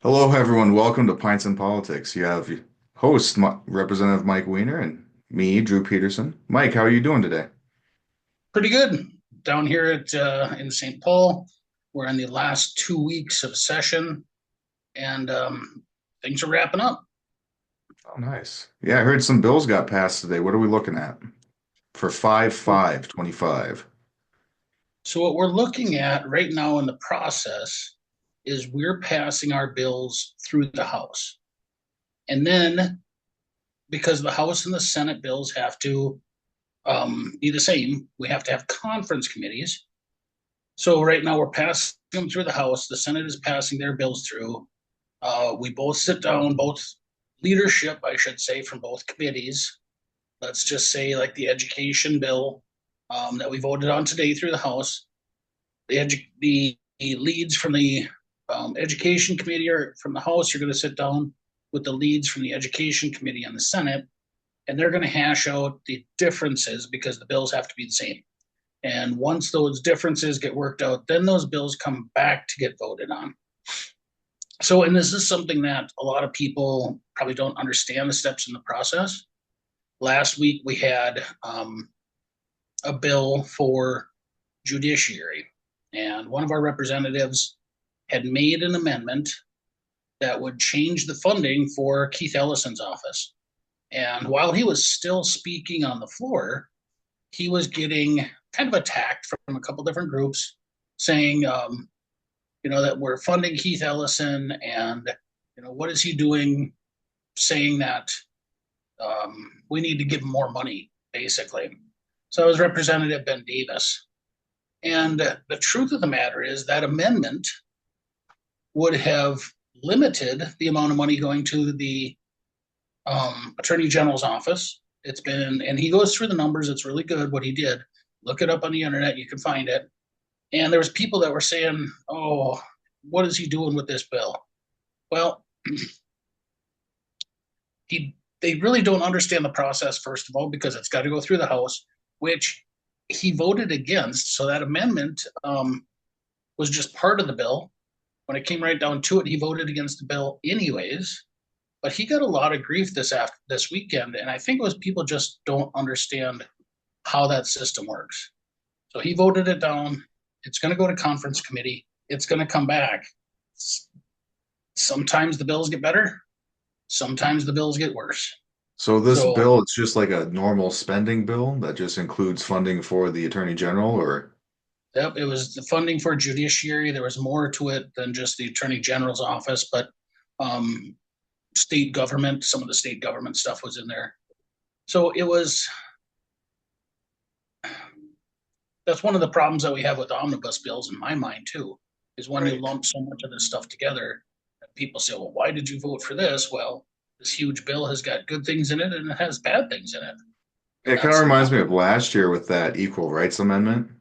Hello, everyone. Welcome to Pints and Politics. You have your host, Representative Mike Weiner, and me, Drew Peterson. Mike, how are you doing today? Pretty good down here at in St. Paul. We're in the last 2 weeks of session, and things are wrapping up. Oh, nice. Yeah, I heard some bills got passed today. What are we looking at? For 5/5/25. So what we're looking at right now in the process is we're passing our bills through the House, and then because the House and the Senate bills have to be the same, we have to have conference committees. So right now we're passing them through the House. The Senate is passing their bills through. We both sit down, both leadership, I should say, from both committees. Let's just say, like the education bill that we voted on today through the House, the leads from the education committee or from the House, you're going to sit down with the leads from the education committee on the Senate, and they're going to hash out the differences because the bills have to be the same. And once those differences get worked out, then those bills come back to get voted on. So, and this is something that a lot of people probably don't understand the steps in the process. Last week we had a bill for judiciary, and one of our representatives had made an amendment that would change the funding for Keith Ellison's office. And while he was still speaking on the floor, he was getting kind of attacked from a couple different groups saying, that we're funding Keith Ellison and, what is he doing saying that we need to give him more money, basically. So it was Representative Ben Davis. And the truth of the matter is that amendment would have limited the amount of money going to the Attorney General's office. It's been, and he goes through the numbers. It's really good what he did. Look it up on the internet. You can find it. And there was people that were saying, "Oh, what is he doing with this bill?" Well, he they really don't understand the process, first of all, because it's got to go through the House, which he voted against. So that amendment was just part of the bill. When it came right down to it, he voted against the bill anyways. But he got a lot of grief this weekend, and I think it was people just don't understand how that system works. So he voted it down. It's going to go to conference committee. It's going to come back. Sometimes the bills get better. Sometimes the bills get worse. So this So bill, it's just like a normal spending bill that just includes funding for the Attorney General, or yep, it was the funding for judiciary. There was more to it than just the attorney general's office, but um, state government, some of the state government stuff was in there. So it was, that's one of the problems that we have with omnibus bills in my mind too, is when you right? lump so much of this stuff together, people say, well, why did you vote for this? Well, this huge bill has got good things in it and it has bad things in it. And It kind of that's not, reminds me of last year with that Equal Rights Amendment,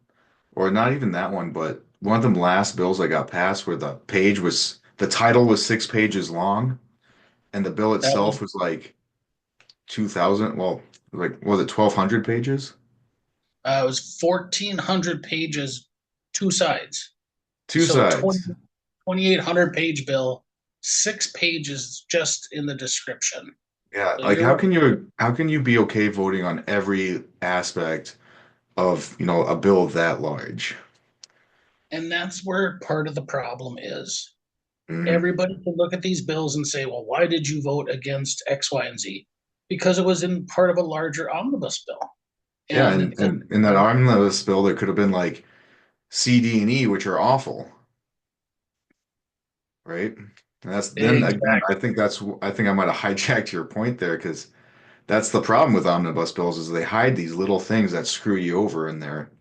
or not even that one, but one of them last bills that got passed where the title was 6 pages long, and the bill that was, itself was like 2000, well, like, was it 1200 pages? it was 1,400 pages, two sides. Two So sides. 2,800 page bill, 6 pages just in the description. Yeah, So like you're, how can you be okay voting on every aspect of, a bill that large? and that's where part of the problem is. Hmm. Everybody can look at these bills and say, well, why did you vote against X, Y, and Z? Because it was in part of a larger omnibus bill. Yeah, And and in that omnibus bill, there could have been like C, D, and E, which are awful, right? And that's then again, exactly, I think I might have hijacked your point there because that's the problem with omnibus bills is they hide these little things that screw you over in there.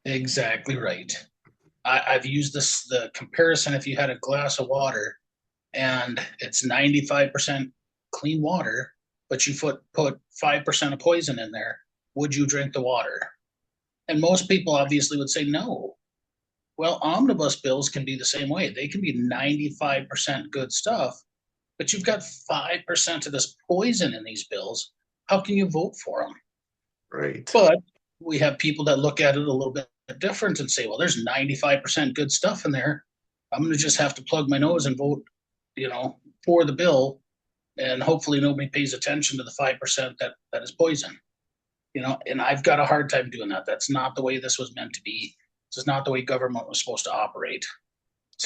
exactly right. I've used the comparison if you had a glass of water and it's 95% clean water, but you put 5% of poison in there, would you drink the water? And most people obviously would say no. Well, omnibus bills can be the same way. They can be 95% good stuff, but you've got 5% of this poison in these bills. How can you vote for them? Right. But we have people that look at it a little bit different and say, well, there's 95% good stuff in there. I'm going to just have to plug my nose and vote, for the bill, and hopefully nobody pays attention to the 5% that is poison. And I've got a hard time doing that. That's not the way this was meant to be. This is not the way government was supposed to operate.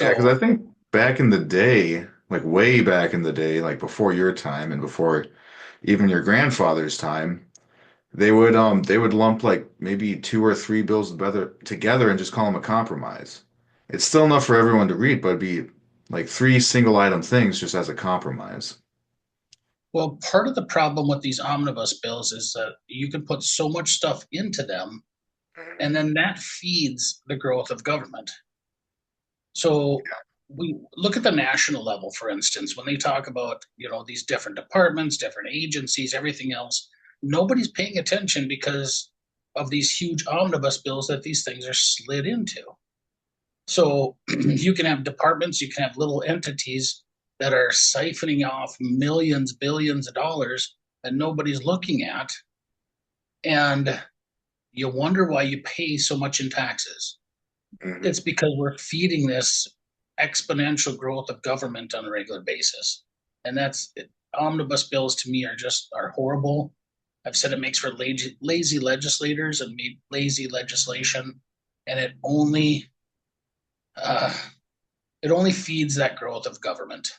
Yeah, because I So, think back in the day, like way back in the day, like before your time and before even your grandfather's time, they would lump like maybe two or three bills together and just call them a compromise. It's still enough for everyone to read, but it'd be like three single item things just as a compromise. well, part of the problem with these omnibus bills is that you can put so much stuff into them, and then that feeds the growth of government. So we look at the national level, for instance, when they talk about, these different departments, different agencies, everything else, nobody's paying attention because of these huge omnibus bills that these things are slid into. So you can have departments, you can have little entities that are siphoning off millions, billions of dollars that nobody's looking at. And you wonder why you pay so much in taxes. Mhm. It's because we're feeding this exponential growth of government on a regular basis. And that's it. Omnibus bills to me are horrible. I've said it makes for lazy legislators and lazy legislation, and uh, it only feeds that growth of government.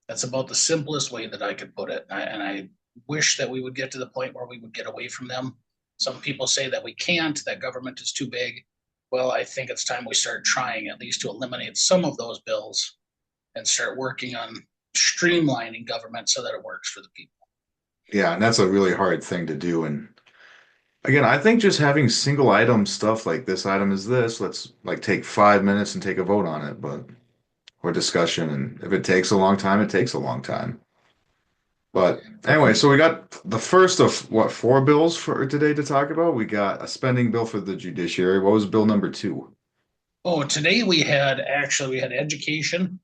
That's about the simplest way that I could put it. And I wish that we would get to the point where we would get away from them. Some people say that we can't, that government is too big. Well, I think it's time we start trying at least to eliminate some of those bills and start working on streamlining government so that it works for the people. Yeah, and that's a really hard thing to do. And again, I think just having single item stuff like this item is this, let's like take 5 minutes and take a vote on it, but or discussion. And if it takes a long time, it takes a long time. But anyway, so we got the first of what, four bills for today to talk about? We got a spending bill for the judiciary. What was bill number two? Oh, today we had education.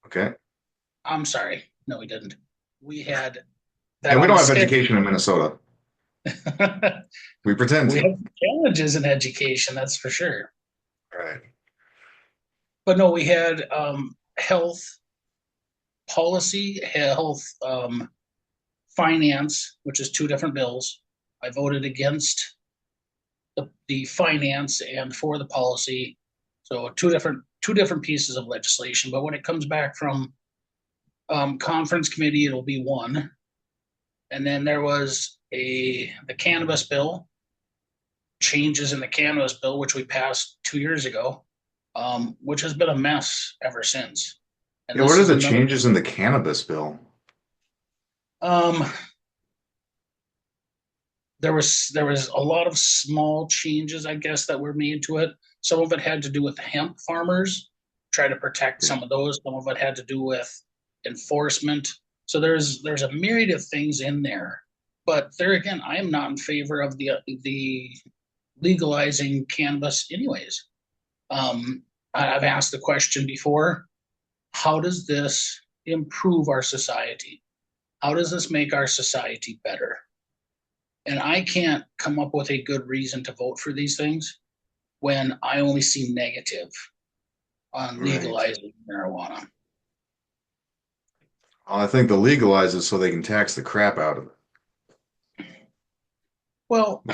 Okay. I'm sorry. No, we didn't. We had that And we on don't the have schedule. education in Minnesota. We pretend We to. have challenges in education, that's for sure. Right. But no, we had health policy, health finance, which is two different bills. I voted against the finance and for the policy. So two different pieces of legislation. But when it comes back from conference committee, it'll be one. And then there was the cannabis bill, changes in the cannabis bill, which we passed 2 years ago, which has been a mess ever since. And Yeah, what this are is the another. changes in the cannabis bill? Um, there was a lot of small changes, I guess, that were made to it. Some of it had to do with hemp farmers, try to protect Okay. some of those. Some of it had to do with enforcement. So there's a myriad of things in there. But there again, I am not in favor of the legalizing cannabis, anyways. I've asked the question before: how does this improve our society? How does this make our society better? And I can't come up with a good reason to vote for these things when I only see negative on Right. legalizing marijuana. Well, I think the legalizes so they can tax the crap out of Well,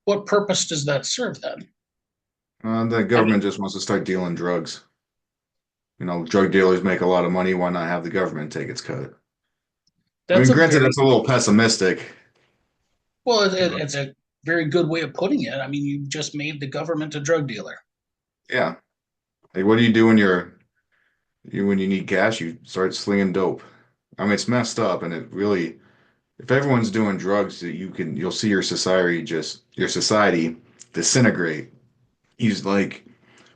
what purpose does that serve then? it. The I mean, government just wants to start dealing drugs. Drug dealers make a lot of money. Why not have the government take its cut? I that's mean, a granted, very that's a little pessimistic. well, But it's a very good way of putting it. I mean, you just made the government a drug dealer. yeah, like what do you do when you need cash? You start slinging dope. I mean, it's messed up, and it really, if everyone's doing drugs, you'll see your society disintegrate. He's like,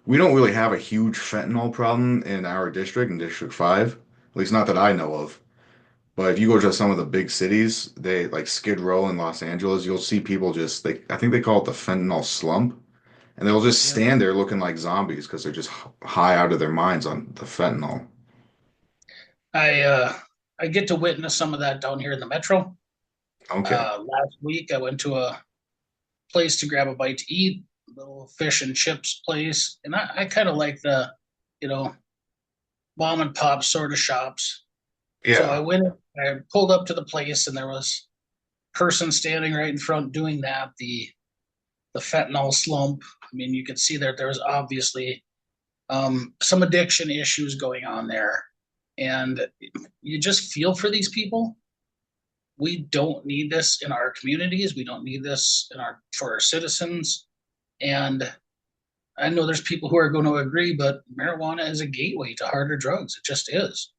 we don't really have a huge fentanyl problem in our district, in District 5, at least not that I know of. But if you go to some of the big cities, they like Skid Row in Los Angeles, you'll see people I think they call it the fentanyl slump, and they'll just Yeah. stand there looking like zombies because they're just high out of their minds on the fentanyl. I uh, I get to witness some of that down here in the metro. Okay. Last week, I went to a place to grab a bite to eat, a little fish and chips place, and I kind of like you know, mom and pop sort of shops. So I Yeah. went, I pulled up to the place, and there was a person standing right in front doing that. The fentanyl slump. I mean, you could see that there was obviously some addiction issues going on there, and you just feel for these people. We don't need this in our communities. We don't need this in our for our citizens. And I know there's people who are going to agree, but marijuana is a gateway to harder drugs. It just is.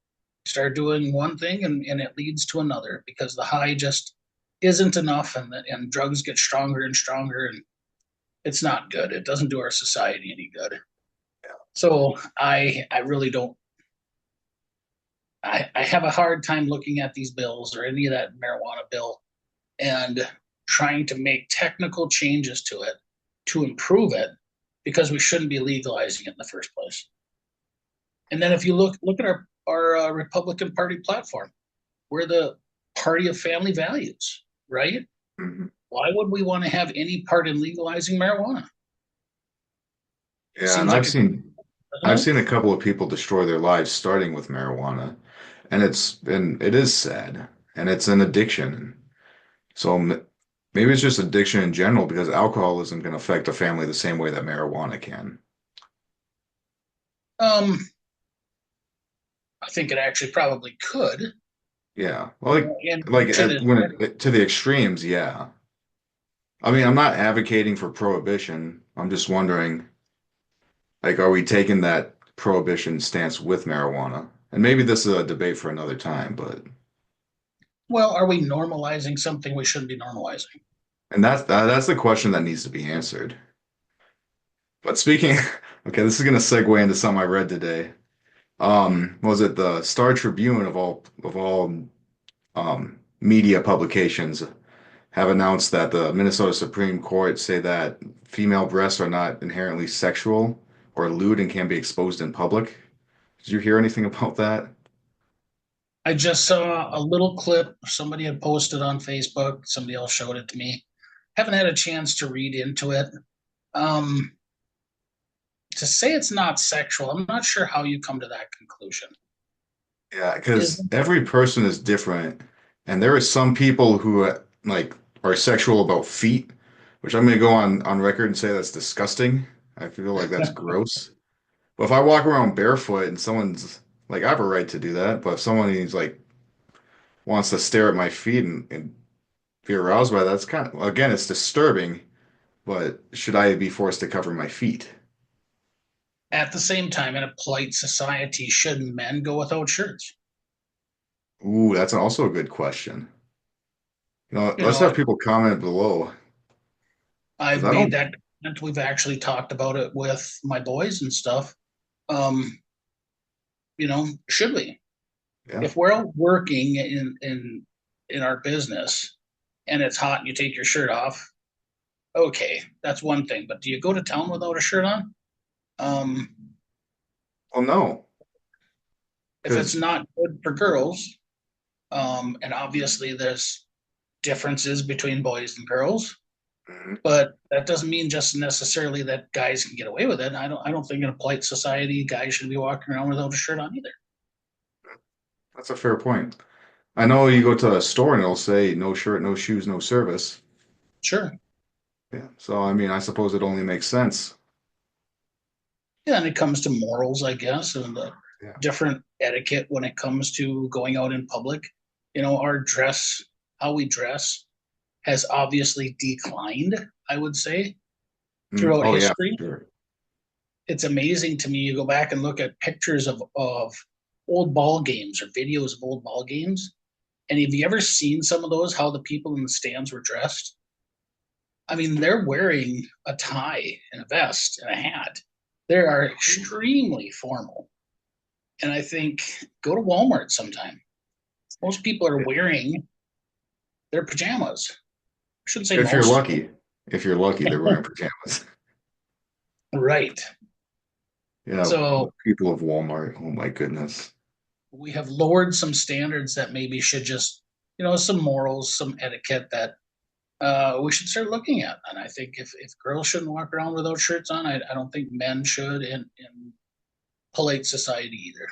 Start doing one thing, and it leads to another because the high just isn't enough, and drugs get stronger and stronger, and it's not good. It doesn't do our society any good. So I really don't. I have a hard time looking at these bills or any of that marijuana bill and trying to make technical changes to it to improve it because we shouldn't be legalizing it in the first place. And then if you look at our Republican Party platform, we're the party of family values, right? Mhm. Why would we want to have any part in legalizing marijuana? Yeah, and Seems like it, I've doesn't it? seen a couple of people destroy their lives starting with marijuana, and it is sad, and it's an addiction. So maybe it's just addiction in general because alcoholism can affect a family the same way that marijuana can. Um, I think it actually probably could, Yeah, well, like and to this, to the extremes, yeah. I mean, I'm not advocating for prohibition. I'm just wondering, like, are we taking that prohibition stance with marijuana? And maybe this is a debate for another time, but well, are we normalizing something we shouldn't be normalizing? and that's the question that needs to be answered. But speaking, okay, this is gonna segue into something I read today. Was it the Star Tribune of all media publications have announced that the Minnesota Supreme Court say that female breasts are not inherently sexual or lewd and can be exposed in public. Did you hear anything about that? I just saw a little clip somebody had posted on Facebook. Somebody else showed it to me. Haven't had a chance to read into it. Um, to say it's not sexual, I'm not sure how you come to that conclusion. Yeah, Is because every person is different, and there are some people who like are sexual about feet, which I'm gonna go on record and say that's disgusting. I feel like that's gross. But if I walk around barefoot and someone's like, I have a right to do that, but if someone is like wants to stare at my feet and be aroused by that, that's kind of again, it's disturbing. But should I be forced to cover my feet? at the same time in a polite society, should men go without shirts? Ooh, that's also a good question. You Let's know, have people comment below because I've I made don't. that comment. We've actually talked about it with my boys and stuff. Um, should we? Yeah. If we're out working in our business and it's hot and you take your shirt off, okay, that's one thing. But do you go to town without a shirt on? Um, Well, no, if it's because not good for girls, and obviously there's differences between boys and girls, but that doesn't mean just necessarily that guys can get away with it. I don't think in a polite society guys should be walking around without a shirt on either. that's a fair point. I know you go to a store and it'll say no shirt, no shoes, no service. Sure. Yeah. So, I mean, I suppose it only makes sense. Yeah, and it comes to morals, I guess, and the Yeah. different etiquette when it comes to going out in public. Our dress, how we dress, has obviously declined, I would say, throughout Oh, yeah, history. for sure. It's amazing to me. You go back and look at pictures of old ball games or videos of old ball games. And have you ever seen some of those, how the people in the stands were dressed? I mean, they're wearing a tie and a vest and a hat. They are extremely formal. And I think go to Walmart sometime. Most people are wearing their pajamas. I shouldn't say If you're most. lucky, if you're lucky, they're wearing pajamas. Right. Yeah, So people of Walmart. Oh my goodness. we have lowered some standards that maybe should just, some morals, some etiquette that we should start looking at. And I think if girls shouldn't walk around without shirts on, I don't think men should in polite society either.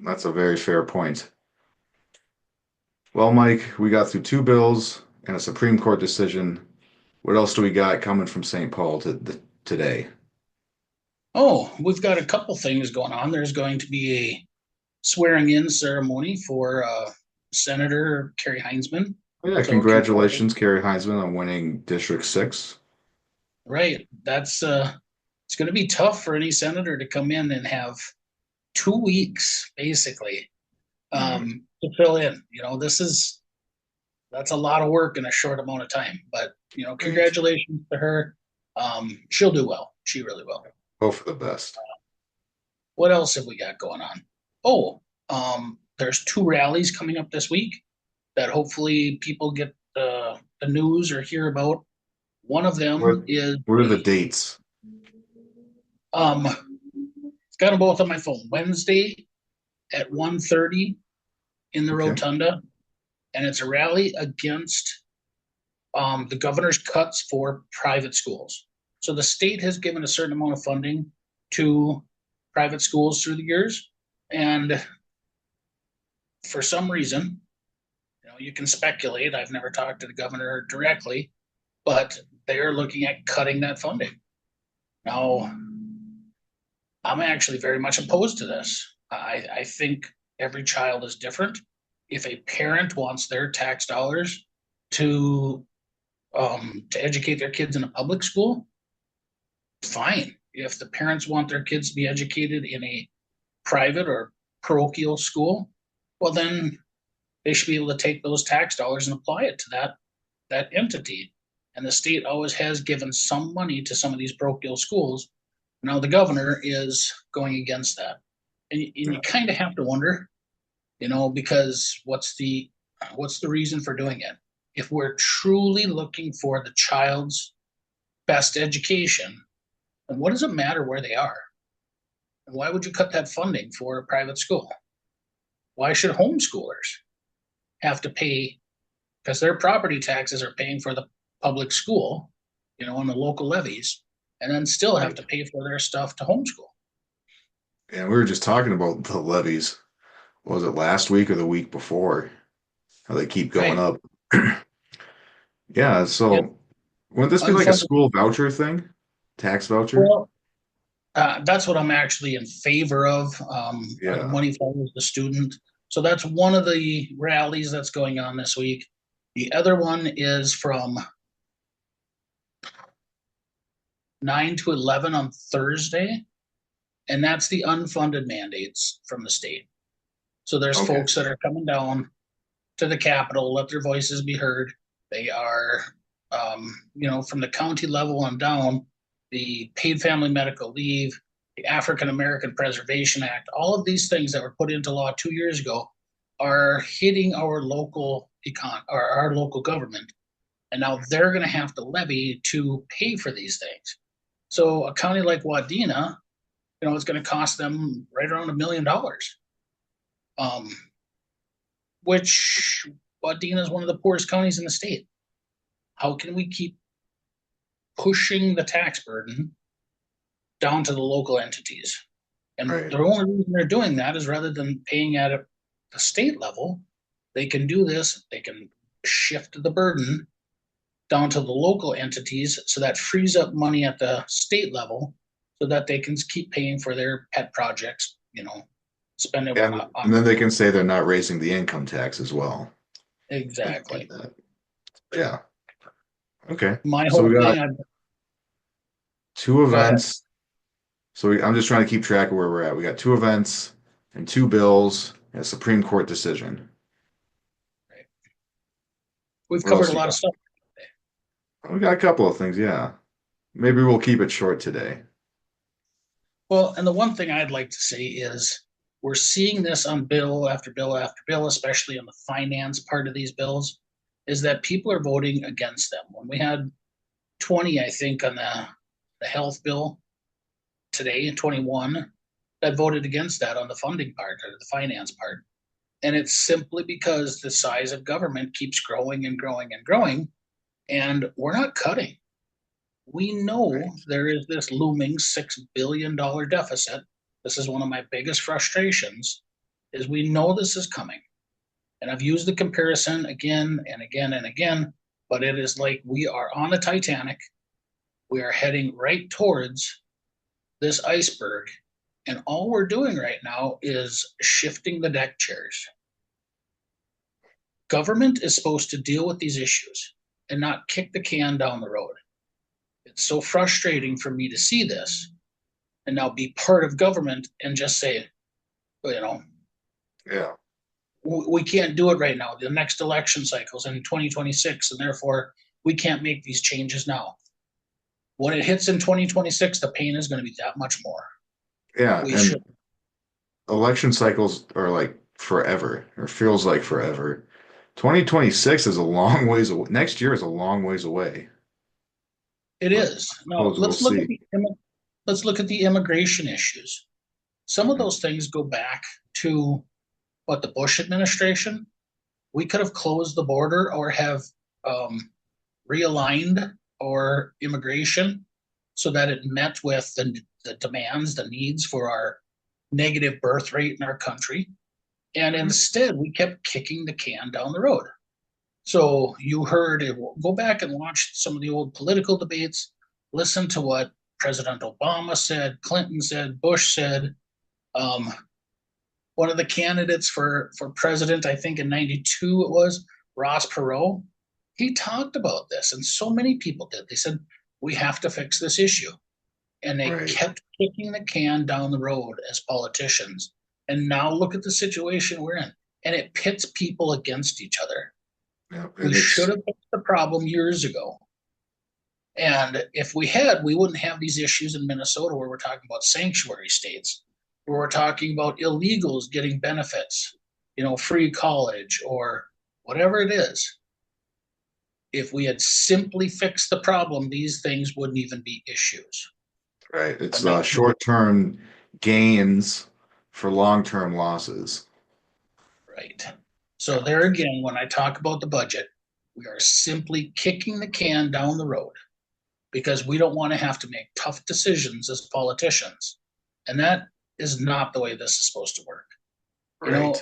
That's a very fair point. Well, Mike, we got through two bills and a Supreme Court decision. What else do we got coming from St. Paul today? Oh, we've got a couple things going on. There's going to be a swearing in ceremony for Senator Kerry Heinzman. Oh, yeah, So, congratulations, Kerry Heinzman, on winning District 6. right, that's it's going to be tough for any senator to come in and have 2 weeks basically Mm, to fill in. That's a lot of work in a short amount of time. But right. congratulations to her. She'll do well. She really will. Hope for the best. What else have we got going on? Oh, there's two rallies coming up this week that hopefully people get the news or hear about. One of What them is what are the dates? it's got them both on my phone. Wednesday at 1:30 in the Okay. rotunda, and it's a rally against the governor's cuts for private schools. So the state has given a certain amount of funding to private schools through the years, and for some reason, you can speculate. I've never talked to the governor directly, but they are looking at cutting that funding. Now, I'm actually very much opposed to this. I think every child is different. If a parent wants their tax dollars to educate their kids in a public school, fine. If the parents want their kids to be educated in a private or parochial school, well then they should be able to take those tax dollars and apply it to that entity. And the state always has given some money to some of these parochial schools. Now the governor is going against that, and you kind of have to wonder, because what's the reason for doing it? If we're truly looking for the child's best education, then what does it matter where they are? And why would you cut that funding for a private school? Why should homeschoolers have to pay, because their property taxes are paying for the public school, on the local levies, and then still have Right. to pay for their stuff to homeschool? And we were just talking about the levies. Was it last week or the week before? How they keep going Right. up. Yeah, Yeah. so wouldn't this be like a Unfunded. school voucher thing? Tax voucher? Well, that's what I'm actually in favor of, where the Yeah. money follows the student. So that's one of the rallies that's going on this week. The other one is from 9 to 11 on Thursday, and that's the unfunded mandates from the state. So there's Okay. folks that are coming down to the Capitol, let their voices be heard. They are, from the county level on down, the paid family medical leave, the African American Preservation Act, all of these things that were put into law 2 years ago are hitting our local or our local government. And now they're going to have to levy to pay for these things. So a county like Wadena, it's going to cost them right around $1 million. Um, which Wadena is one of the poorest counties in the state. How can we keep pushing the tax burden down to the local entities? And Right. the only reason they're doing that is rather than paying at the state level, they can do this, they can shift the burden down to the local entities, so that frees up money at the state level so that they can keep paying for their pet projects, spending And on then they can say they're not raising the income tax as well. I get exactly. that. Yeah. Okay. My So we whole got thing, two go ahead. events. I'm just trying to keep track of where we're at. We got two events and two bills and a Supreme Court decision. We've What covered else a you lot of got? stuff. We got a couple of things, yeah. Maybe we'll keep it short today. Well, and the one thing I'd like to say is we're seeing this on bill after bill after bill, especially on the finance part of these bills, is that people are voting against them. When we had 20, I think, on the health bill today, 21, that voted against that on the funding part or the finance part. And it's simply because the size of government keeps growing and growing and growing, and we're not cutting. We know Right. there is this looming $6 billion deficit This is one of my biggest frustrations is we know this is coming. And I've used the comparison again and again and again, but it is like we are on a Titanic. We are heading right towards this iceberg. And all we're doing right now is shifting the deck chairs. Government is supposed to deal with these issues and not kick the can down the road. It's so frustrating for me to see this and now be part of government and just say, you know, Yeah. we can't do it right now. The next election cycle's in 2026, and therefore we can't make these changes now. When it hits in 2026, the pain is going to be that much more. Yeah. We And should. election cycles are like forever, or feels like forever. 2026 is a long ways away. Next year is a long ways away. It But is. Now suppose we'll see. let's look at the immigration issues. Some of Mhm. those things go back to what the Bush administration. We could have closed the border or have um, realigned our immigration so that it met with the demands, the needs for our negative birth rate in our country. And instead, we kept kicking the can down the road. So you heard it. Go back and watch some of the old political debates. Listen to what President Obama said, Clinton said, Bush said. Um, One of the candidates for president, I think in '92 it was Ross Perot. He talked about this, and so many people did. They said we have to fix this issue, and they Right. kept kicking the can down the road as politicians. And now look at the situation we're in, and it pits people against each other. Yeah. We And should it's have fixed the problem years ago. And if we had, we wouldn't have these issues in Minnesota where we're talking about sanctuary states, where we're talking about illegals getting benefits, free college or whatever it is. If we had simply fixed the problem, these things wouldn't even be issues. right. But It's now, short-term gains for long-term losses. right. So Yeah. there again, when I talk about the budget, we are simply kicking the can down the road because we don't want to have to make tough decisions as politicians. And that is not the way this is supposed to work. You Right. know,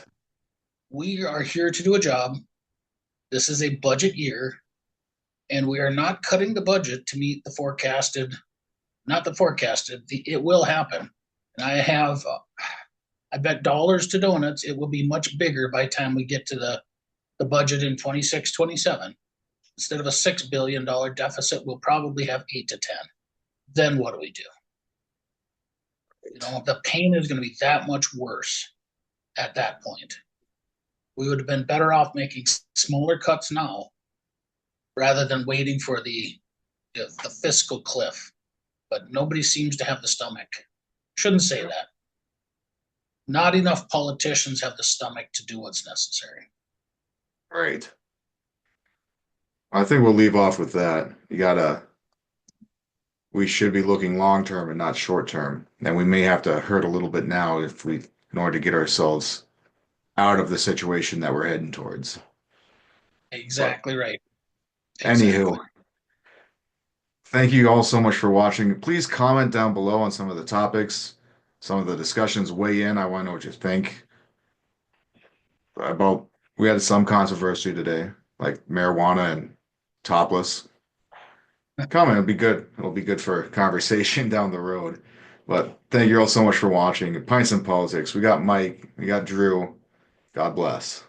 we are here to do a job. This is a budget year, and we are not cutting the budget to meet the forecasted, not the forecasted, it will happen. And I bet dollars to donuts, it will be much bigger by the time we get to the budget in 26, 27. Instead of a $6 billion deficit, we'll probably have 8 to 10. Then what do we do? The pain is going to be that much worse at that point. We would have been better off making smaller cuts now rather than waiting for the fiscal cliff. But nobody seems to have the stomach. Shouldn't say that. Not enough politicians have the stomach to do what's necessary. Right. I think we'll leave off with that. We should be looking long term and not short term. And we may have to hurt a little bit now in order to get ourselves out of the situation that we're heading towards. But Exactly right. Exactly. anywho, thank you all so much for watching. Please comment down below on some of the topics, some of the discussions, weigh in. I want to know what you think about. We had some controversy today, like marijuana and topless. Comment, it'll be good. It'll be good for conversation down the road. But thank you all so much for watching. Pints and Politics. We got Mike, we got Drew. God bless.